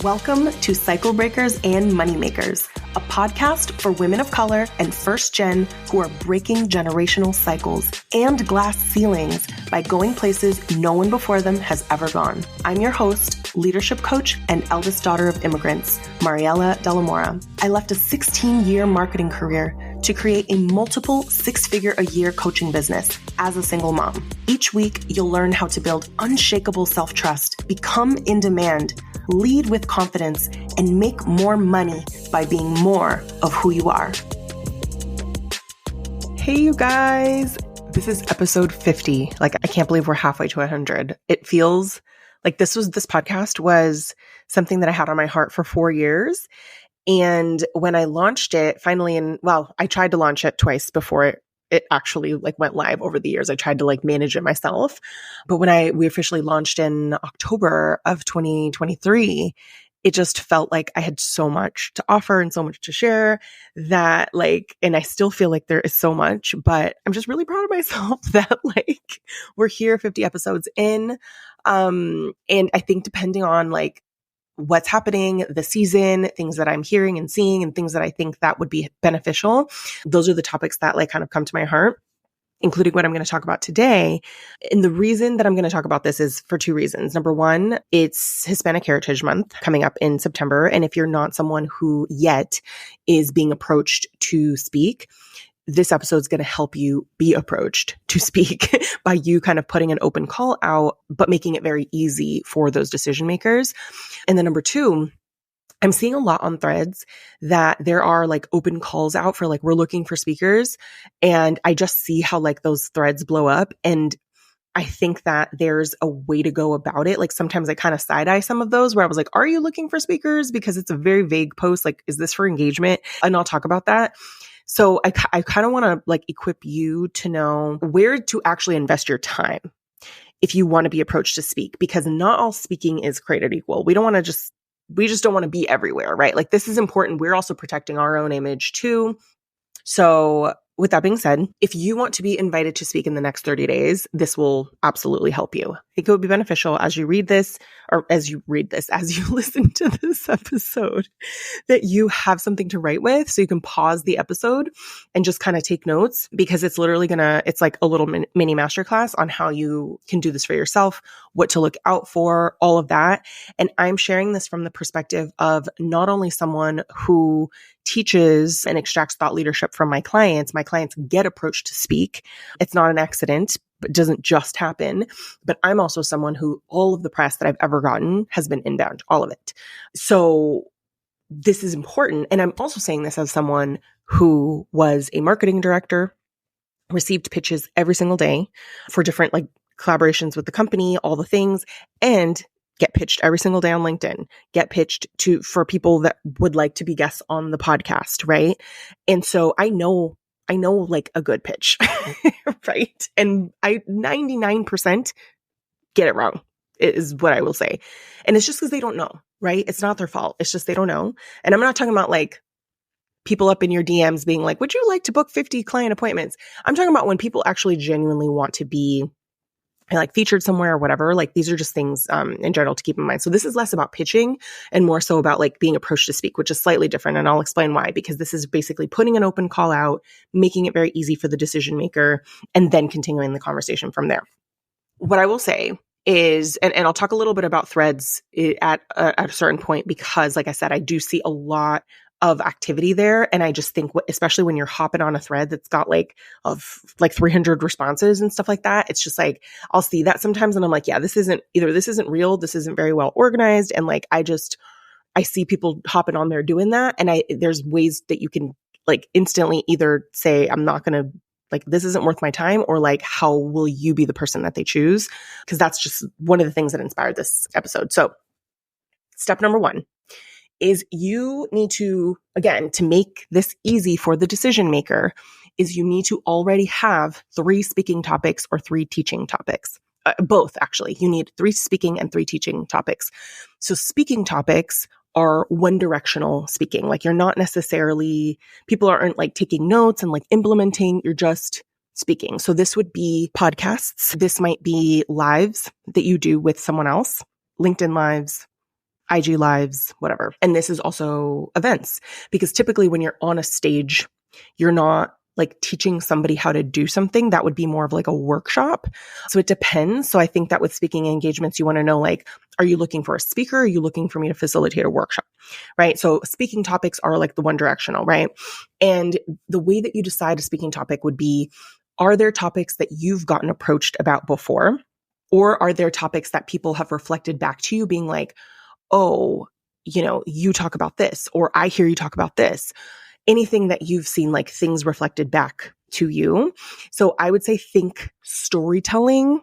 Welcome to Cycle Breakers and Moneymakers, a podcast for women of color and first gen who are breaking generational cycles and glass ceilings by going places no one before them has ever gone. I'm your host, leadership coach, and eldest daughter of immigrants, Mariela De La Mora. I left a 16-year marketing career to create a multiple six-figure-a-year coaching business as a single mom. Each week, you'll learn how to build unshakable self-trust, become in demand, lead with confidence, and make more money by being more of who you are. Hey, you guys. This is episode 50. I can't believe we're halfway to 100. It feels like this podcast was something that I had on my heart for 4 years. And when I launched it finally I tried to launch it twice before it actually went live over the years. I tried to manage it myself. But when we officially launched in October of 2023, it just felt like I had so much to offer and so much to share that and I still feel like there is so much, but I'm just really proud of myself that we're here 50 episodes in. And I think depending on what's happening this season, things that I'm hearing and seeing and things that I think that would be beneficial, those are the topics that kind of come to my heart, including what I'm going to talk about today. And the reason that I'm going to talk about this is for two reasons. Number one, it's Hispanic Heritage Month coming up in September. And if you're not someone who yet is being approached to speak, this episode is going to help you be approached to speak by you kind of putting an open call out, but making it very easy for those decision makers. And then number two, I'm seeing a lot on threads that there are open calls out for we're looking for speakers. And I just see how those threads blow up. And I think that there's a way to go about it. Sometimes I kind of side eye some of those where I was like, are you looking for speakers? Because it's a very vague post. Is this for engagement? And I'll talk about that. So I kind of want to equip you to know where to actually invest your time if you want to be approached to speak, because not all speaking is created equal. We just don't want to be everywhere, right? This is important. We're also protecting our own image too. So with that being said, if you want to be invited to speak in the next 30 days, this will absolutely help you. I think it would be beneficial as you listen to this episode, that you have something to write with so you can pause the episode and just kind of take notes, because it's literally it's like a little mini masterclass on how you can do this for yourself, what to look out for, all of that. And I'm sharing this from the perspective of not only someone who teaches and extracts thought leadership from my clients get approached to speak. It's not an accident, but doesn't just happen. But I'm also someone who all of the press that I've ever gotten has been inbound, all of it. So this is important. And I'm also saying this as someone who was a marketing director, received pitches every single day for different collaborations with the company, all the things, and get pitched every single day on LinkedIn, get pitched for people that would like to be guests on the podcast, right? And so I know a good pitch, right? And 99% get it wrong, is what I will say. And it's just because they don't know, right? It's not their fault. It's just they don't know. And I'm not talking about people up in your DMs being would you like to book 50 client appointments? I'm talking about when people actually genuinely want to be featured somewhere or whatever. These are just things in general to keep in mind. So this is less about pitching and more so about being approached to speak, which is slightly different. And I'll explain why, because this is basically putting an open call out, making it very easy for the decision maker, and then continuing the conversation from there. What I will say is, and I'll talk a little bit about threads at a certain point, because like I said, I do see a lot of activity there. And I just think, especially when you're hopping on a thread that's got 300 responses and stuff like that, it's just I'll see that sometimes and I'm yeah, this isn't real. This isn't very well organized. And I see people hopping on there doing that. And there's ways that you can instantly either say, I'm not going to this isn't worth my time, or how will you be the person that they choose? Because that's just one of the things that inspired this episode. So step number one is you need to, again, to make this easy for the decision maker, is you need to already have 3 speaking topics or 3 teaching topics. Both, actually. You need 3 speaking and 3 teaching topics. So speaking topics are one-directional speaking. You're not necessarily, people aren't taking notes and implementing, you're just speaking. So this would be podcasts. This might be lives that you do with someone else, LinkedIn lives, IG lives, whatever. And this is also events, because typically when you're on a stage, you're not like teaching somebody how to do something. That would be more of like a workshop. So it depends. So I think that with speaking engagements, you want to know, like, are you looking for a speaker? Are you looking for me to facilitate a workshop? Right? So speaking topics are like the one directional, right? And the way that you decide a speaking topic would be, are there topics that you've gotten approached about before? Or are there topics that people have reflected back to you being like, oh, you talk about this, or I hear you talk about this? Anything that you've seen, like things reflected back to you. So I would say think storytelling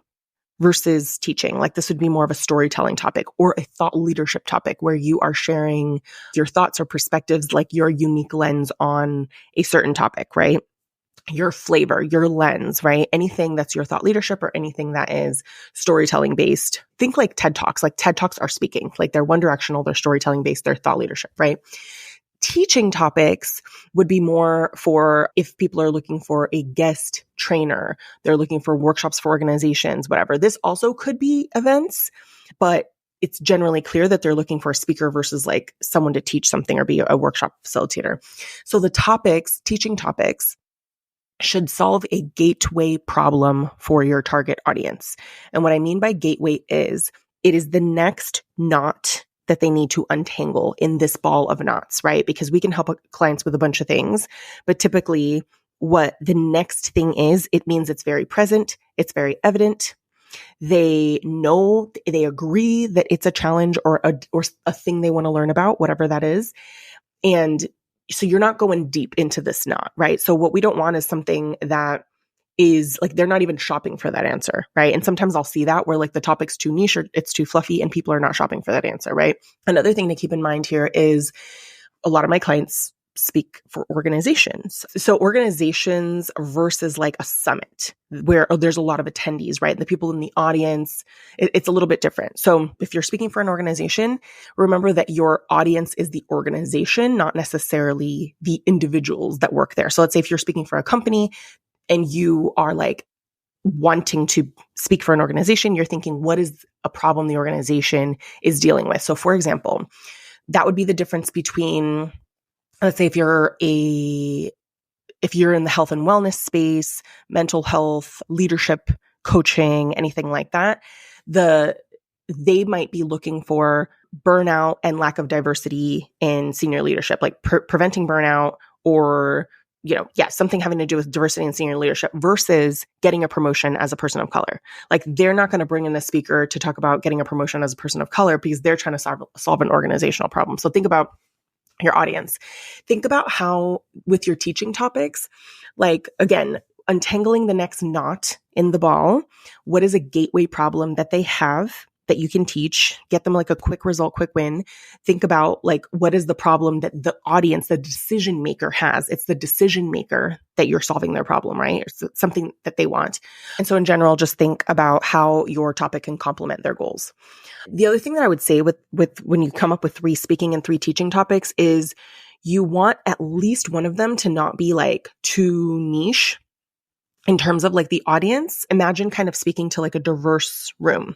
versus teaching. Like this would be more of a storytelling topic or a thought leadership topic where you are sharing your thoughts or perspectives, like your unique lens on a certain topic, right? Your flavor, your lens, right? Anything that's your thought leadership or anything that is storytelling based. Think like TED Talks. Like TED Talks are speaking, like they're one directional, they're storytelling based, they're thought leadership, right? Teaching topics would be more for if people are looking for a guest trainer, they're looking for workshops for organizations, whatever. This also could be events, but it's generally clear that they're looking for a speaker versus like someone to teach something or be a workshop facilitator. So the topics, teaching topics, should solve a gateway problem for your target audience. And what I mean by gateway is it is the next knot that they need to untangle in this ball of knots, right? Because we can help clients with a bunch of things, but typically what the next thing is, it means it's very present, it's very evident. They know, they agree that it's a challenge or a thing they want to learn about, whatever that is. And so you're not going deep into this knot, right? So what we don't want is something that is like, they're not even shopping for that answer, right? And sometimes I'll see that where like the topic's too niche or it's too fluffy and people are not shopping for that answer, right? Another thing to keep in mind here is a lot of my clients speak for organizations. So organizations versus like a summit where there's a lot of attendees, right? And the people in the audience, it's a little bit different. So if you're speaking for an organization, remember that your audience is the organization, not necessarily the individuals that work there. So let's say if you're speaking for a company and you are like wanting to speak for an organization, you're thinking, what is a problem the organization is dealing with? So for example, that would be the difference between, let's say if you're in the health and wellness space, mental health, leadership, coaching, anything like that, they might be looking for burnout and lack of diversity in senior leadership, like preventing burnout or, something having to do with diversity in senior leadership versus getting a promotion as a person of color. Like they're not going to bring in a speaker to talk about getting a promotion as a person of color because they're trying to solve an organizational problem. So think about your audience. Think about how with your teaching topics, like again, untangling the next knot in the ball, what is a gateway problem that they have that you can teach, get them like a quick result, quick win. Think about like, what is the problem that the audience, the decision maker has? It's the decision maker that you're solving their problem, right? It's something that they want. And so in general, just think about how your topic can complement their goals. The other thing that I would say with when you come up with 3 speaking and 3 teaching topics is you want at least one of them to not be like too niche in terms of like the audience. Imagine kind of speaking to like a diverse room.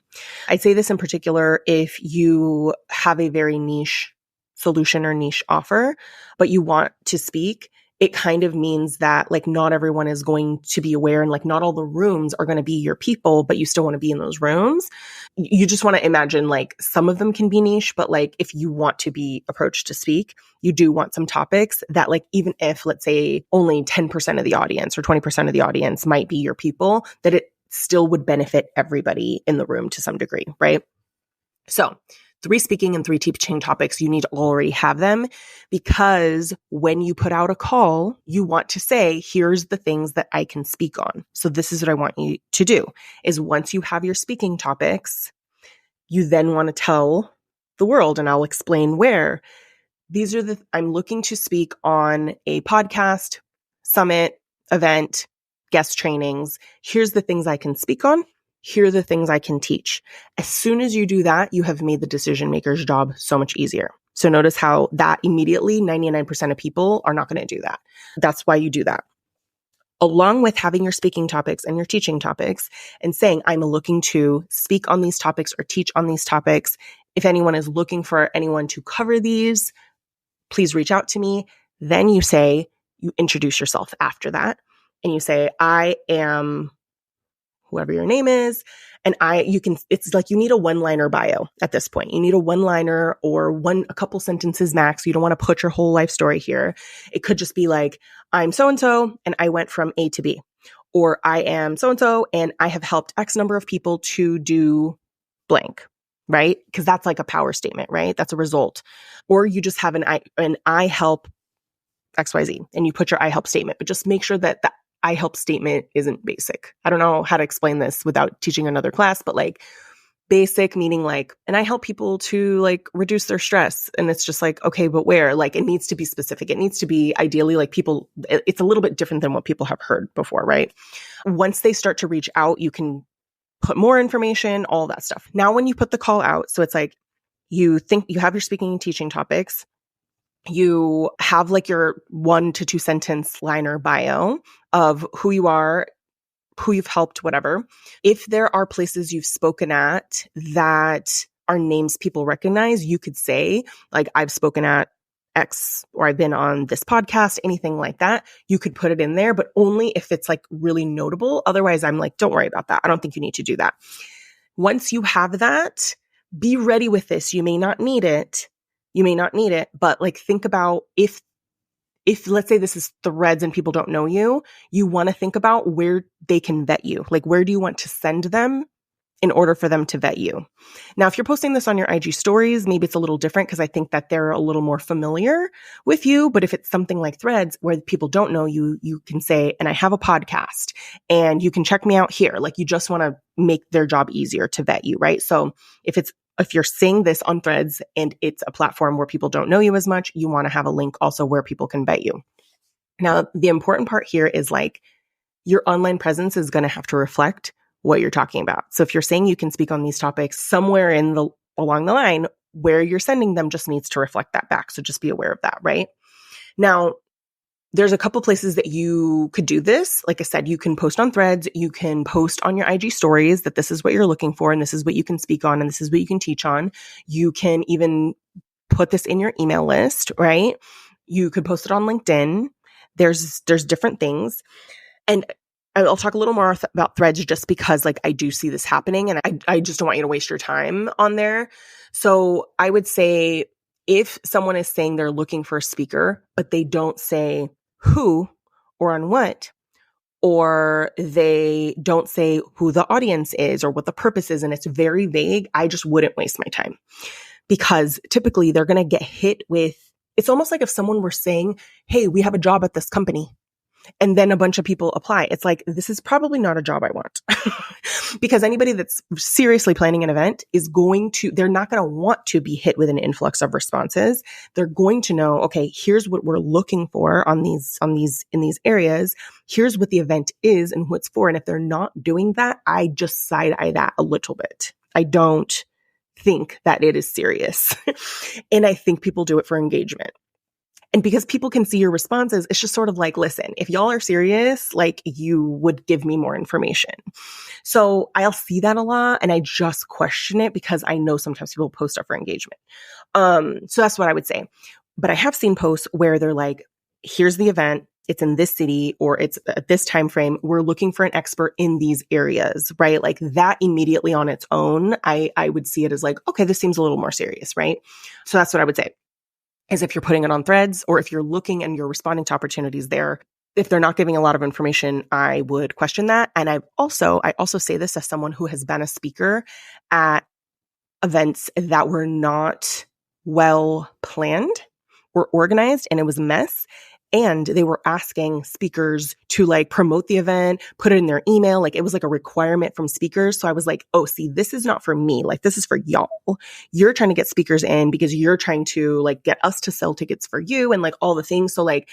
I'd say this in particular if you have a very niche solution or niche offer, but you want to speak, it kind of means that like not everyone is going to be aware and like not all the rooms are going to be your people, but you still want to be in those rooms. You just want to imagine like some of them can be niche, but like if you want to be approached to speak, you do want some topics that like even if let's say only 10% of the audience or 20% of the audience might be your people, that it still would benefit everybody in the room to some degree, right? So 3 speaking and 3 teaching topics, you need to already have them because when you put out a call, you want to say, here's the things that I can speak on. So this is what I want you to do is once you have your speaking topics, you then want to tell the world, and I'll explain where. I'm looking to speak on a podcast, summit, event, guest trainings. Here's the things I can speak on. Here are the things I can teach. As soon as you do that, you have made the decision maker's job so much easier. So notice how that immediately 99% of people are not going to do that. That's why you do that. Along with having your speaking topics and your teaching topics and saying, I'm looking to speak on these topics or teach on these topics If anyone is looking for anyone to cover these, please reach out to me. Then you introduce yourself after that. And you say, I am whoever your name is. And it's like you need a one-liner bio at this point. You need a one-liner or a couple sentences max. You don't want to put your whole life story here. It could just be like, I'm so-and-so and I went from A to B. Or I am so-and-so and I have helped X number of people to do blank, right? Because that's like a power statement, right? That's a result. Or you just have an I help XYZ and you put your I help statement, but just make sure that the I help statement isn't basic. I don't know how to explain this without teaching another class, but like basic meaning like, and I help people to like reduce their stress. And it's just like, okay, but where? Like it needs to be specific. It needs to be ideally like it's a little bit different than what people have heard before, right? Once they start to reach out, you can put more information, all that stuff. Now, when you put the call out, so it's like you have your speaking and teaching topics. You have like your 1 to 2 sentence liner bio of who you are, who you've helped, whatever. If there are places you've spoken at that are names people recognize, you could say like, I've spoken at X or I've been on this podcast, anything like that. You could put it in there, but only if it's like really notable. Otherwise, I'm like, don't worry about that. I don't think you need to do that. Once you have that, be ready with this. You may not need it. But like think about if let's say this is Threads and people don't know you, you want to think about where they can vet you. Like where do you want to send them in order for them to vet you? Now, if you're posting this on your IG stories, maybe it's a little different because I think that they're a little more familiar with you. But if it's something like Threads where people don't know you, you can say, and I have a podcast and you can check me out here. Like you just want to make their job easier to vet you, right? So if you're saying this on Threads and it's a platform where people don't know you as much, you want to have a link also where people can vet you. Now, the important part here is like your online presence is going to have to reflect what you're talking about. So if you're saying you can speak on these topics, somewhere along the line where you're sending them just needs to reflect that back. So just be aware of that, right? Now, there's a couple places that you could do this. Like I said, you can post on Threads, you can post on your IG stories that this is what you're looking for and this is what you can speak on and this is what you can teach on. You can even put this in your email list, right? You could post it on LinkedIn. There's different things. And I'll talk a little more about Threads just because like I do see this happening and I just don't want you to waste your time on there. So I would say if someone is saying they're looking for a speaker, but they don't say who or on what, or they don't say who the audience is or what the purpose is, and it's very vague, I just wouldn't waste my time because typically they're going to get hit with, it's almost like if someone were saying, hey, we have a job at this company. And then a bunch of people apply. It's like, this is probably not a job I want. Because anybody that's seriously planning an event they're not going to want to be hit with an influx of responses. They're going to know, okay, here's what we're looking for in these areas. Here's what the event is and who it's for. And if they're not doing that, I just side eye that a little bit. I don't think that it is serious. And I think people do it for engagement. And because people can see your responses, it's just sort of like, listen, if y'all are serious, like you would give me more information. So I'll see that a lot and I just question it because I know sometimes people post stuff for engagement. So that's what I would say. But I have seen posts where they're like, here's the event. It's in this city or it's at this time frame. We're looking for an expert in these areas, right? Like that immediately on its own, I would see it as like, okay, this seems a little more serious, right? So that's what I would say. Is if you're putting it on Threads or if you're looking and you're responding to opportunities there, if they're not giving a lot of information, I would question that. And I also say this as someone who has been a speaker at events that were not well planned or organized and it was a mess. And they were asking speakers to like promote the event, put it in their email. Like it was like a requirement from speakers. So I was like, oh, see, this is not for me. Like this is for y'all. You're trying to get speakers in because you're trying to like get us to sell tickets for you and like all the things. So like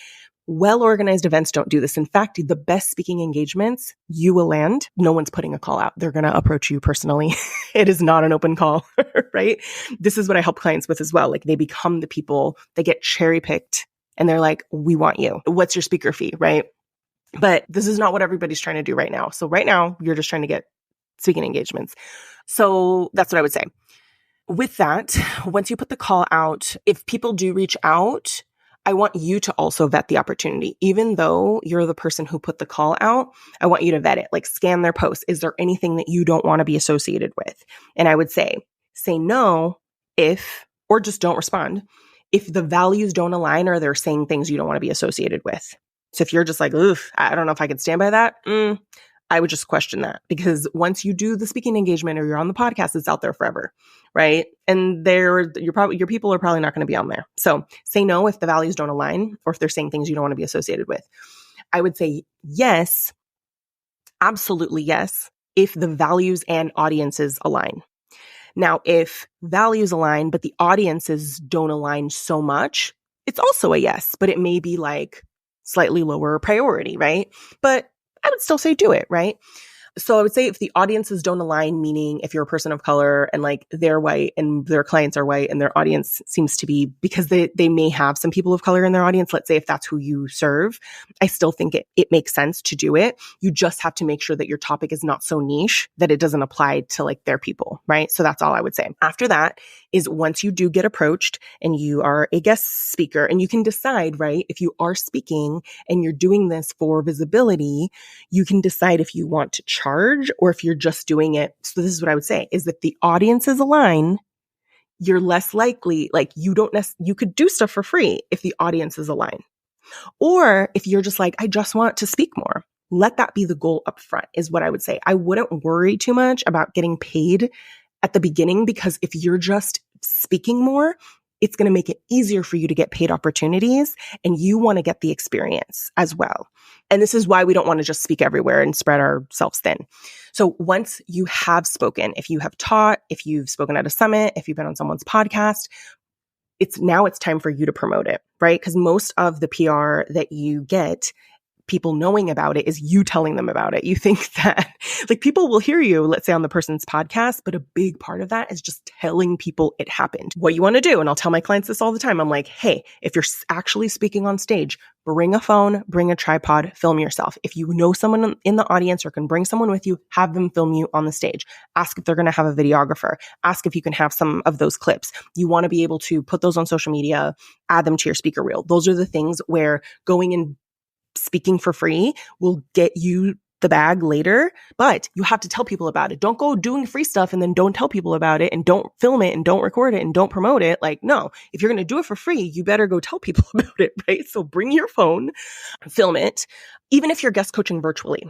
well-organized events don't do this. In fact, the best speaking engagements you will land. No one's putting a call out. They're going to approach you personally. It is not an open call, right? This is what I help clients with as well. Like they become the people, they get cherry picked. And they're like, we want you. What's your speaker fee, right? But this is not what everybody's trying to do right now. So right now, you're just trying to get speaking engagements. So that's what I would say. with that, once you put the call out, if people do reach out, I want you to also vet the opportunity. Even though you're the person who put the call out, I want you to vet it, like scan their posts. Is there anything that you don't want to be associated with? And I would say no if, or just don't respond if the values don't align or they're saying things you don't want to be associated with. So if you're just like, oof, I don't know if I can stand by that, I would just question that, because once you do the speaking engagement or you're on the podcast, it's out there forever, right? And your people are probably not going to be on there. So say no if the values don't align or if they're saying things you don't want to be associated with. I would say yes, absolutely yes, if the values and audiences align. Now, if values align, but the audiences don't align so much, it's also a yes, but it may be like slightly lower priority, right? But I would still say do it, right? So I would say if the audiences don't align, meaning if you're a person of color and like they're white and their clients are white and their audience seems to be, because they may have some people of color in their audience, let's say if that's who you serve, I still think it makes sense to do it. You just have to make sure that your topic is not so niche that it doesn't apply to like their people, right? So that's all I would say. After that is once you do get approached and you are a guest speaker and you can decide, right? If you are speaking and you're doing this for visibility, you can decide if you want to charge or if you're just doing it. So this is what I would say is that the audiences align, you're less likely, like you could do stuff for free if the audiences align. Or if you're just like, I just want to speak more, let that be the goal up front is what I would say. I wouldn't worry too much about getting paid at the beginning, because if you're just speaking more, it's going to make it easier for you to get paid opportunities, and you want to get the experience as well. And this is why we don't want to just speak everywhere and spread ourselves thin. So once you have spoken, if you have taught, if you've spoken at a summit, if you've been on someone's podcast, it's time for you to promote it, right? Because most of the PR that you get, people knowing about it, is you telling them about it. You think that like people will hear you, let's say on the person's podcast, but a big part of that is just telling people it happened. What you want to do, and I'll tell my clients this all the time, I'm like, hey, if you're actually speaking on stage, bring a phone, bring a tripod, film yourself. If you know someone in the audience or can bring someone with you, have them film you on the stage. Ask if they're going to have a videographer. Ask if you can have some of those clips. You want to be able to put those on social media, add them to your speaker reel. Those are the things where going and speaking for free will get you the bag later, but you have to tell people about it. Don't go doing free stuff and then don't tell people about it and don't film it and don't record it and don't promote it. Like, no, if you're going to do it for free, you better go tell people about it, right? So bring your phone, film it, even if you're guest coaching virtually,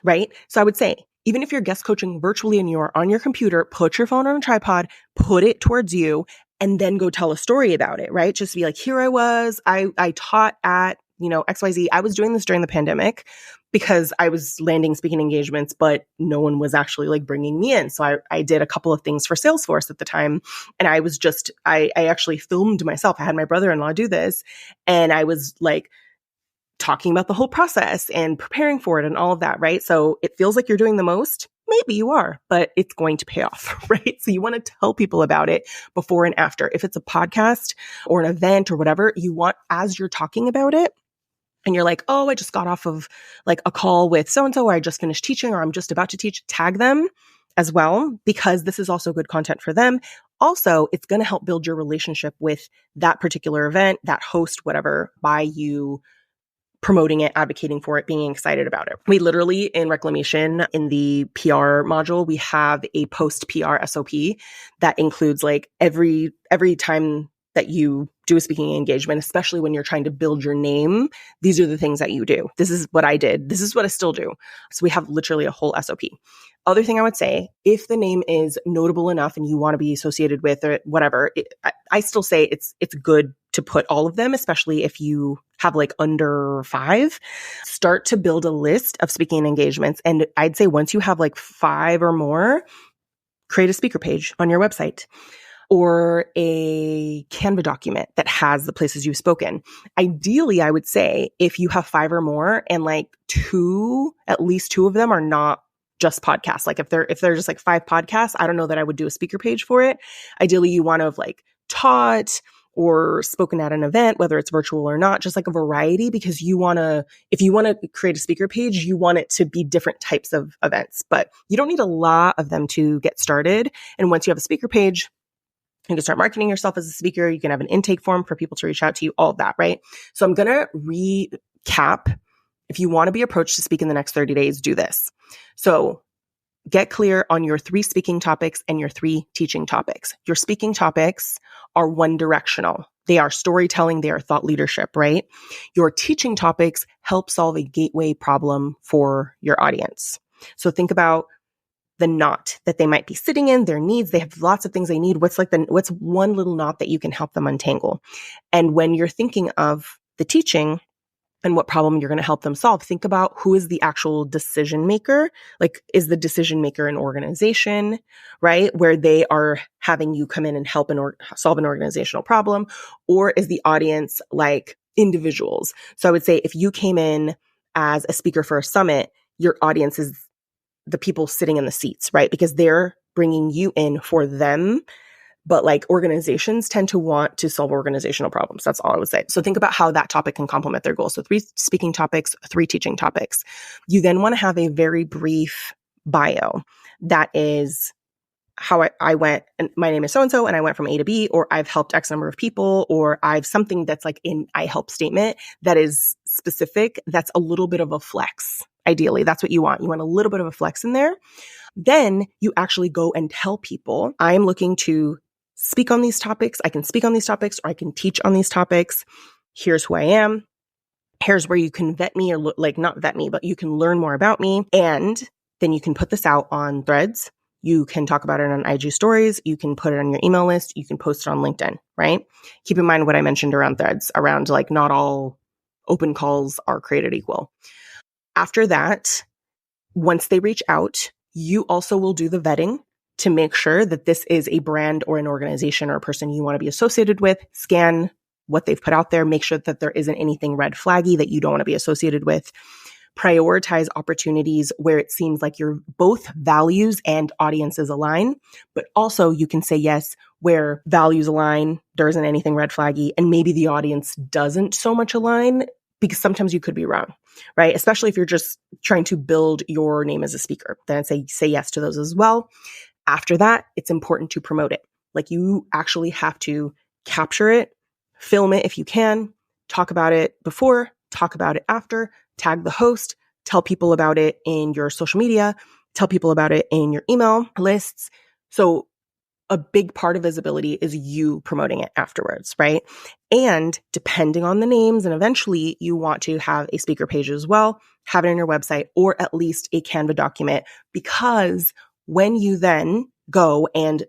right? So I would say, even if you're guest coaching virtually and you're on your computer, put your phone on a tripod, put it towards you, and then go tell a story about it, right? Just be like, here I was, I taught at XYZ. I was doing this during the pandemic because I was landing speaking engagements, but no one was actually like bringing me in. So I did a couple of things for Salesforce at the time. And I was I actually filmed myself. I had my brother-in-law do this. And I was like talking about the whole process and preparing for it and all of that, right? So it feels like you're doing the most. Maybe you are, but it's going to pay off, right? So you want to tell people about it before and after. If it's a podcast or an event or whatever, you want, as you're talking about it, and you're like, oh, I just got off of like a call with so-and-so, or I just finished teaching, or I'm just about to teach, tag them as well, because this is also good content for them. Also, it's going to help build your relationship with that particular event, that host, whatever, by you promoting it, advocating for it, being excited about it. We literally, in Reclamation, in the PR module, we have a post PR SOP that includes like every time that you do a speaking engagement, especially when you're trying to build your name, these are the things that you do. This is what I did. This is what I still do. So we have literally a whole SOP. Other thing I would say, if the name is notable enough and you want to be associated with it, whatever, I still say it's good to put all of them, especially if you have like under 5. Start to build a list of speaking engagements. And I'd say once you have like 5 or more, create a speaker page on your website, or a Canva document that has the places you've spoken. Ideally, I would say if you have 5 or more and like at least 2 of them are not just podcasts. Like if they're just like 5 podcasts, I don't know that I would do a speaker page for it. Ideally, you want to have like taught or spoken at an event, whether it's virtual or not, just like a variety, because if you want to create a speaker page, you want it to be different types of events, but you don't need a lot of them to get started. And once you have a speaker page, You can start marketing yourself as a speaker. You can have an intake form for people to reach out to you, all of that, right? So I'm going to recap. If you want to be approached to speak in the next 30 days, do this. So get clear on your 3 speaking topics and your 3 teaching topics. Your speaking topics are one directional. They are storytelling. They are thought leadership, right? Your teaching topics help solve a gateway problem for your audience. So think about the knot that they might be sitting in, their needs. They have lots of things they need. What's one little knot that you can help them untangle? And when you're thinking of the teaching and what problem you're going to help them solve, think about who is the actual decision maker. Like, is the decision maker an organization, right? Where they are having you come in and help solve an organizational problem? Or is the audience like individuals? So I would say if you came in as a speaker for a summit, your audience is the people sitting in the seats, right? Because they're bringing you in for them. But like organizations tend to want to solve organizational problems. That's all I would say. So think about how that topic can complement their goals. So 3 speaking topics, 3 teaching topics. You then want to have a very brief bio that is how I went, and my name is so-and-so, and I went from A to B, or I've helped X number of people, or I've something that's like in I help statement that is specific. That's a little bit of a flex. Ideally, that's what you want. You want a little bit of a flex in there. Then you actually go and tell people, I'm looking to speak on these topics. I can speak on these topics, or I can teach on these topics. Here's who I am. Here's where you can vet me, or not vet me, but you can learn more about me. And then you can put this out on Threads. You can talk about it on IG stories. You can put it on your email list. You can post it on LinkedIn, right? Keep in mind what I mentioned around Threads, around like not all open calls are created equal. After that, once they reach out, you also will do the vetting to make sure that this is a brand or an organization or a person you want to be associated with. Scan what they've put out there. Make sure that there isn't anything red flaggy that you don't want to be associated with. Prioritize opportunities where it seems like your both values and audiences align, but also you can say yes where values align, there isn't anything red flaggy, and maybe the audience doesn't so much align, because sometimes you could be wrong, right? Especially if you're just trying to build your name as a speaker, then I'd say yes to those as well. After that, it's important to promote it. Like, you actually have to capture it, film it if you can, talk about it before, talk about it after, tag the host, tell people about it in your social media, tell people about it in your email lists. So a big part of visibility is you promoting it afterwards, right? And depending on the names, and eventually you want to have a speaker page as well, have it on your website, or at least a Canva document, because when you then go and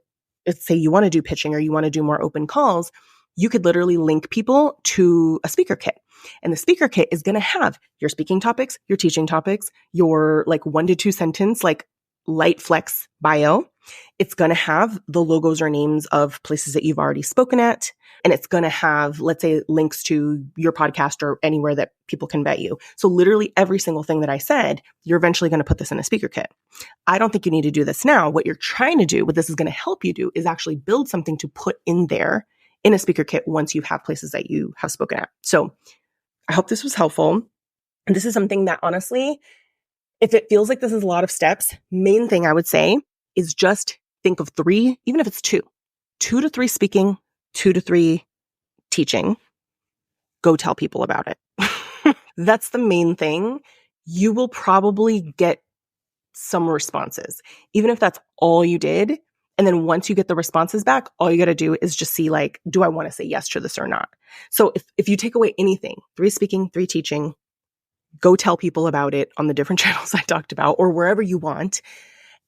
let's say you want to do pitching or you want to do more open calls, you could literally link people to a speaker kit. And the speaker kit is going to have your speaking topics, your teaching topics, your like 1 to 2 sentence, like light flex bio. It's going to have the logos or names of places that you've already spoken at. And it's going to have, let's say, links to your podcast or anywhere that people can vet you. So literally every single thing that I said, you're eventually going to put this in a speaker kit. I don't think you need to do this now. What you're trying to do, what this is going to help you do, is actually build something to put in there in a speaker kit once you have places that you have spoken at. So I hope this was helpful. And this is something that honestly, if it feels like this is a lot of steps, main thing I would say is just think of 3, even if it's 2 to 3 speaking, 2 to 3 teaching. Go tell people about it. That's the main thing. You will probably get some responses, even if that's all you did. And then once you get the responses back, all you got to do is just see, like, do I want to say yes to this or not? So if you take away anything, 3 speaking, 3 teaching, go tell people about it on the different channels I talked about or wherever you want.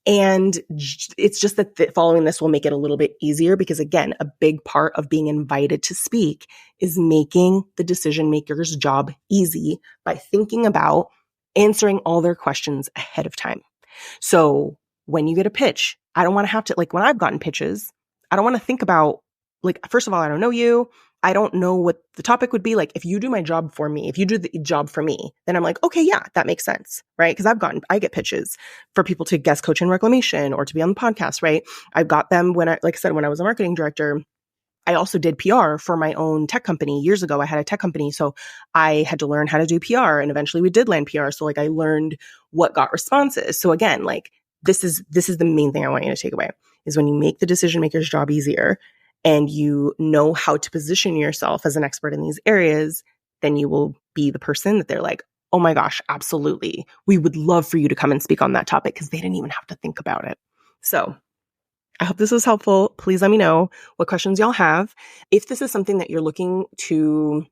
And it's just that following this will make it a little bit easier, because again, a big part of being invited to speak is making the decision maker's job easy by thinking about answering all their questions ahead of time. So when you get a pitch, I don't want to have to, like when I've gotten pitches, I don't want to think about, like, first of all, I don't know you. I don't know what the topic would be. Like, if you do my job for me, if you do the job for me, then I'm like, okay, yeah, that makes sense, right? Because I get pitches for people to guest coach in reclamation or to be on the podcast, right? I've got them when I was a marketing director. I also did PR for my own tech company years ago. I had a tech company, so I had to learn how to do PR, and eventually we did land PR. So like I learned what got responses. So again, like this is the main thing I want you to take away, is when you make the decision maker's job easier and you know how to position yourself as an expert in these areas, then you will be the person that they're like, oh my gosh, absolutely. We would love for you to come and speak on that topic, because they didn't even have to think about it. So I hope this was helpful. Please let me know what questions y'all have. If this is something that you're looking to,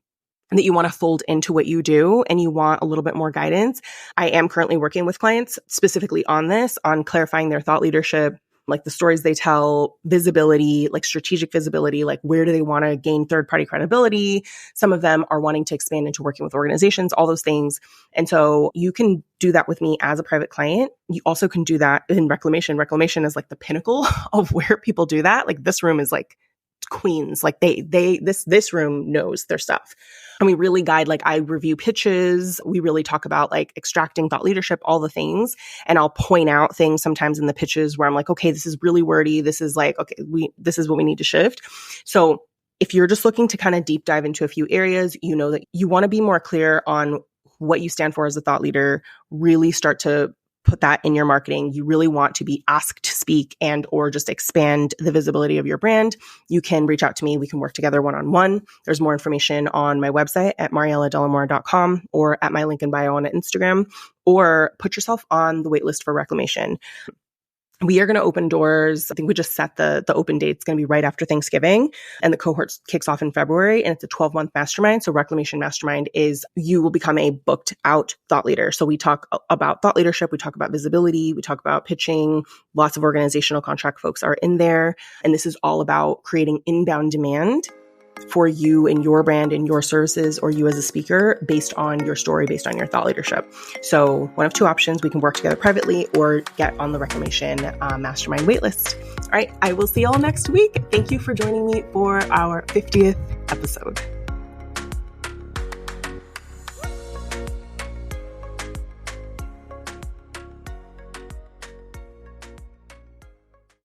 that you want to fold into what you do and you want a little bit more guidance, I am currently working with clients specifically on this, on clarifying their thought leadership, like the stories they tell, visibility, like strategic visibility, like where do they want to gain third-party credibility? Some of them are wanting to expand into working with organizations, all those things. And so you can do that with me as a private client. You also can do that in reclamation. Reclamation is like the pinnacle of where people do that. Like this room is like queens. Like this room knows their stuff. And we really guide, like I review pitches. We really talk about like extracting thought leadership, all the things. And I'll point out things sometimes in the pitches where I'm like, okay, this is really wordy. This is like, okay, this is what we need to shift. So if you're just looking to kind of deep dive into a few areas, you know that you want to be more clear on what you stand for as a thought leader, really start to put that in your marketing. You really want to be asked to speak and or just expand the visibility of your brand. You can reach out to me. We can work together one-on-one. There's more information on my website at marielladelamore.com or at my link in bio on Instagram, or put yourself on the waitlist for reclamation. We are going to open doors. I think we just set the open date. It's going to be right after Thanksgiving, and the cohort kicks off in February, and it's a 12-month mastermind. So Reclamation Mastermind is you will become a booked out thought leader. So we talk about thought leadership. We talk about visibility. We talk about pitching. Lots of organizational contract folks are in there. And this is all about creating inbound demand for you and your brand and your services, or you as a speaker, based on your story, based on your thought leadership. So one of two options: we can work together privately or get on the Reclamation Mastermind waitlist. All right, I will see y'all next week. Thank you for joining me for our 50th episode.